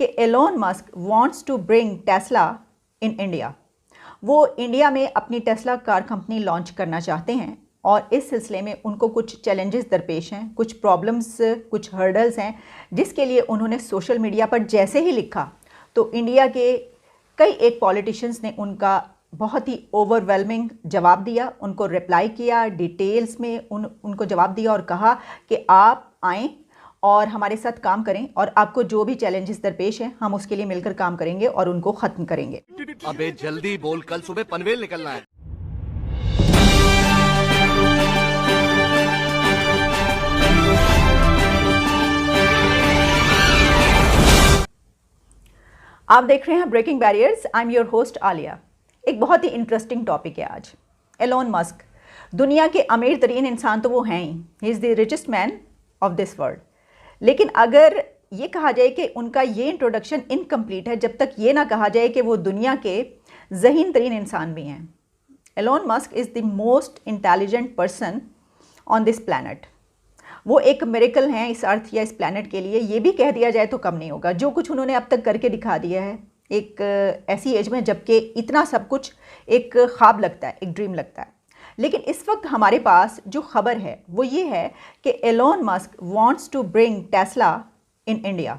कि Elon Musk wants to bring Tesla in India. वो India में अपनी टेस्ला कार कंपनी लॉन्च करना चाहते हैं और इस सिलसिले में उनको कुछ चैलेंजेस दरपेश हैं, कुछ प्रॉब्लम्स, कुछ हर्डल्स हैं, जिसके लिए उन्होंने सोशल मीडिया पर जैसे ही लिखा तो इंडिया के कई एक पॉलिटिशियंस ने उनका बहुत ही ओवरवेलमिंग जवाब दिया, उनको रिप्लाई किया, डिटेल्स में उनको जवाब दिया और कहा कि आप आएँ और हमारे साथ काम करें और आपको जो भी चैलेंजेस दरपेश हैं हम उसके लिए मिलकर काम करेंगे और उनको ख़त्म करेंगे। अबे जल्दी बोल, कल सुबह पनवेल निकलना है। आप देख रहे हैं breaking barriers. I am your host Alia. एक बहुत ही इंटरेस्टिंग टॉपिक है आज। एलोन मस्क दुनिया के अमीर तरीन इंसान तो वो हैं he is the richest man of this world. लेकिन अगर ये कहा जाए कि उनका ये इंट्रोडक्शन इनकम्प्लीट है जब तक ये ना कहा जाए कि वो दुनिया के ज़हीन तरीन इंसान भी हैं। Elon Musk is the most intelligent person on this planet. वो एक मिरेकल हैं इस अर्थ या इस प्लैनेट के लिए, ये भी कह दिया जाए तो कम नहीं होगा। जो कुछ उन्होंने अब तक करके दिखा दिया है एक ऐसी एज में जबकि इतना सब कुछ एक ख्वाब लगता है, एक ड्रीम लगता है। लेकिन इस वक्त हमारे पास जो खबर है वो ये है कि Elon Musk wants to bring Tesla in India.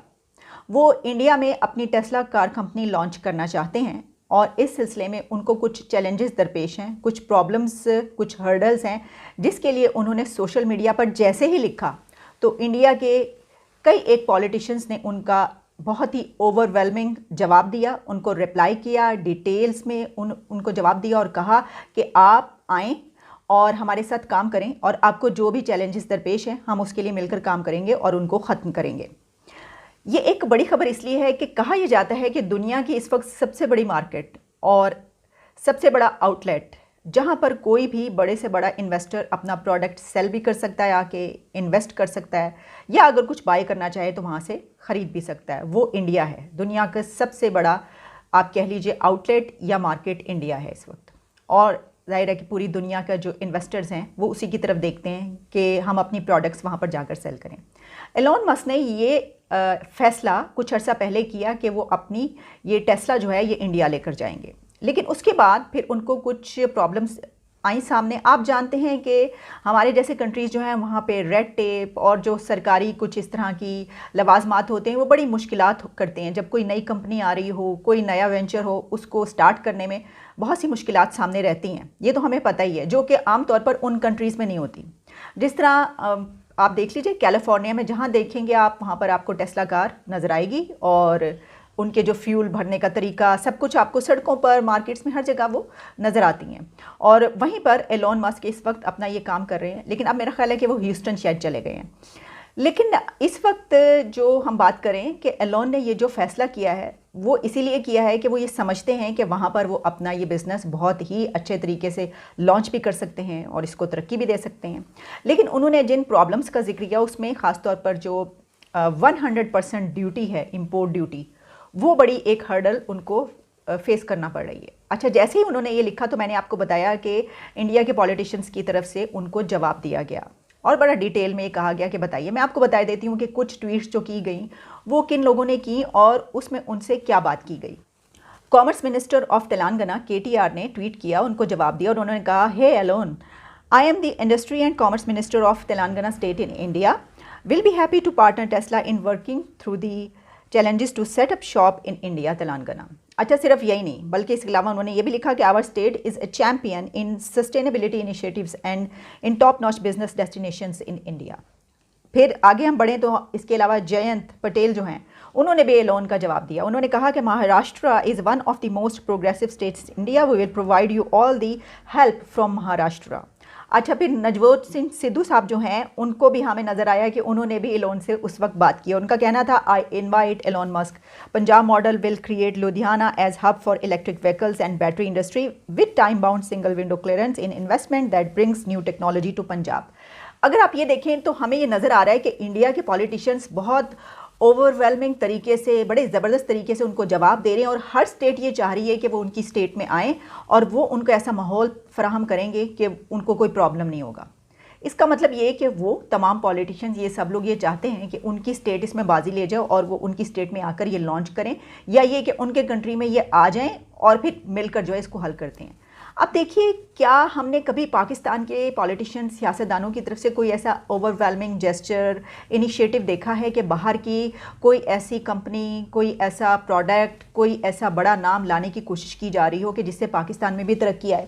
वो इंडिया में अपनी टेस्ला कार कंपनी लॉन्च करना चाहते हैं और इस सिलसिले में उनको कुछ चैलेंजेस दरपेश हैं, कुछ प्रॉब्लम्स, कुछ हर्डल्स हैं, जिसके लिए उन्होंने सोशल मीडिया पर जैसे ही लिखा तो इंडिया के कई एक पॉलिटिशियंस ने उनका बहुत ही ओवरवेलमिंग जवाब दिया, उनको रिप्लाई किया, डिटेल्स में उनको जवाब दिया और कहा कि आप आएँ और हमारे साथ काम करें और आपको जो भी चैलेंजेस दरपेश हैं हम उसके लिए मिलकर काम करेंगे और उनको ख़त्म करेंगे। ये एक बड़ी खबर इसलिए है कि कहा यह जाता है कि दुनिया की इस वक्त सबसे बड़ी मार्केट और सबसे बड़ा आउटलेट जहां पर कोई भी बड़े से बड़ा इन्वेस्टर अपना प्रोडक्ट सेल भी कर सकता है, आके इन्वेस्ट कर सकता है, या अगर कुछ बाय करना चाहे तो वहां से ख़रीद भी सकता है, वो इंडिया है। दुनिया का सबसे बड़ा आप कह लीजिए आउटलेट या मार्केट इंडिया है इस वक्त। और ज़ाहिर है कि पूरी दुनिया का जो इन्वेस्टर्स हैं वो उसी की तरफ देखते हैं कि हम अपनी प्रोडक्ट्स वहाँ पर जाकर सेल करें। एलोन मस्क ने ये फ़ैसला कुछ अर्सा पहले किया कि वो अपनी ये टेस्ला जो है ये इंडिया लेकर जाएंगे, लेकिन उसके बाद फिर उनको कुछ प्रॉब्लम्स आई सामने। आप जानते हैं कि हमारे जैसे कंट्रीज़ जो हैं वहाँ पे रेड टेप और जो सरकारी कुछ इस तरह की लवाजमात होते हैं वो बड़ी मुश्किलात करते हैं। जब कोई नई कंपनी आ रही हो, कोई नया वेंचर हो, उसको स्टार्ट करने में बहुत सी मुश्किलात सामने रहती हैं, ये तो हमें पता ही है, जो कि आम तौर पर उन कंट्रीज़ में नहीं होती। जिस तरह आप देख लीजिए कैलिफोर्निया में जहाँ देखेंगे आप वहाँ पर आपको टेस्ला कार नज़र आएगी और उनके जो फ्यूल भरने का तरीका सब कुछ आपको सड़कों पर, मार्केट्स में, हर जगह वो नज़र आती हैं। और वहीं पर एलोन मस्क इस वक्त अपना ये काम कर रहे हैं, लेकिन अब मेरा ख्याल है कि वो ह्यूस्टन शायद चले गए हैं। लेकिन इस वक्त जो हम बात करें कि एलोन ने ये जो फ़ैसला किया है वो इसीलिए किया है कि वो ये समझते हैं कि वहाँ पर वो अपना ये बिज़नेस बहुत ही अच्छे तरीके से लॉन्च भी कर सकते हैं और इसको तरक्की भी दे सकते हैं। लेकिन उन्होंने जिन प्रॉब्लम्स का जिक्र किया उसमें ख़ास तौर पर जो 100% ड्यूटी है, इम्पोर्ट ड्यूटी, वो बड़ी एक हर्डल उनको फेस करना पड़ रही है। अच्छा, जैसे ही उन्होंने ये लिखा तो मैंने आपको बताया कि इंडिया के पॉलिटिशियंस की तरफ से उनको जवाब दिया गया और बड़ा डिटेल में ये कहा गया कि बताइए। मैं आपको बता देती हूँ कि कुछ ट्वीट्स जो की गई वो किन लोगों ने की और उसमें उनसे क्या बात की गई। Commerce minister of Telangana KTR ने ट्वीट किया, उनको जवाब दिया और उन्होंने कहा, hey Elon, I am the industry and commerce minister of Telangana state in India, will be happy to partner Tesla in working through the challenges to set up shop in India Telangana. अच्छा, सिर्फ यही नहीं बल्कि इसके अलावा उन्होंने ये भी लिखा कि our state is a champion in sustainability initiatives and in top notch business destinations in India. फिर आगे हम बढ़ें तो इसके अलावा जयंत पटेल जो हैं उन्होंने भी एलोन का जवाब दिया। उन्होंने कहा कि Maharashtra is one of the most progressive states India, we will provide you all the help from Maharashtra. अच्छा, फिर नजवोत सिंह सिद्धू साहब जो हैं उनको भी हमें नज़र आया कि उन्होंने भी एलोन से उस वक्त बात की। उनका कहना था, I invite Elon Musk, Punjab model will create Ludhiana as hub for electric vehicles and battery industry with time bound single window clearance in investment that brings new technology to Punjab. अगर आप ये देखें तो हमें ये नज़र आ रहा है कि इंडिया के पॉलिटिशियंस बहुत ओवरवेलमिंग तरीके से, बड़े ज़बरदस्त तरीके से उनको जवाब दे रहे हैं और हर स्टेट ये चाह रही है कि वो उनकी स्टेट में आएँ और वो उनको ऐसा माहौल फराहम करेंगे कि उनको कोई प्रॉब्लम नहीं होगा। इसका मतलब ये है कि वो तमाम पॉलिटिशियंस, ये सब लोग ये चाहते हैं कि उनकी स्टेट इसमें बाजी ले जाओ और वो उनकी स्टेट में आकर ये लॉन्च करें, या ये कि उनके कंट्री में ये आ जाएं और फिर मिलकर जो है इसको हल करते हैं। अब देखिए, क्या हमने कभी पाकिस्तान के पॉलिटिशियन, सियासतदानों की तरफ से कोई ऐसा ओवरवेलमिंग जेस्चर, इनिशिएटिव देखा है कि बाहर की कोई ऐसी कंपनी, कोई ऐसा प्रोडक्ट, कोई ऐसा बड़ा नाम लाने की कोशिश की जा रही हो कि जिससे पाकिस्तान में भी तरक्की आए?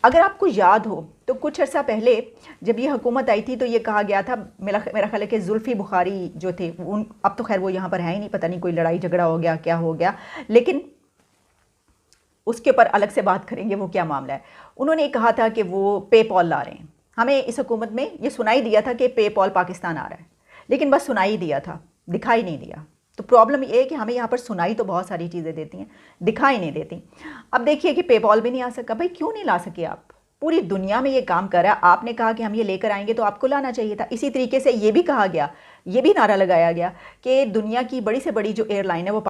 अगर आपको याद हो तो कुछ अर्सा पहले जब ये हुकूमत आई थी तो ये कहा गया था, मेरा ख्याल है कि जुल्फ़ी बुखारी जो थे, उन अब तो खैर वो यहाँ पर है ही नहीं, पता नहीं कोई लड़ाई झगड़ा हो गया, क्या हो गया, लेकिन उसके ऊपर अलग से बात करेंगे वो क्या मामला है। उन्होंने कहा था कि वो पेपॉल ला रहे हैं। हमें इस हुकूमत में ये सुनाई दिया था कि पेपॉल पाकिस्तान आ रहा है, लेकिन बस सुनाई दिया था, दिखाई नहीं दिया। तो प्रॉब्लम ये है कि हमें यहाँ पर सुनाई तो बहुत सारी चीज़ें देती हैं, दिखाई नहीं देती। अब देखिए कि पेपॉल भी नहीं आ सका। भाई क्यों नहीं ला सके आप? पूरी दुनिया में ये काम कर रहा है, आपने कहा कि हम ये लेकर आएंगे तो आपको लाना चाहिए था। इसी तरीके से ये भी कहा गया, ये भी नारा लगाया गया कि दुनिया की बड़ी से बड़ी जो एयरलाइन है वो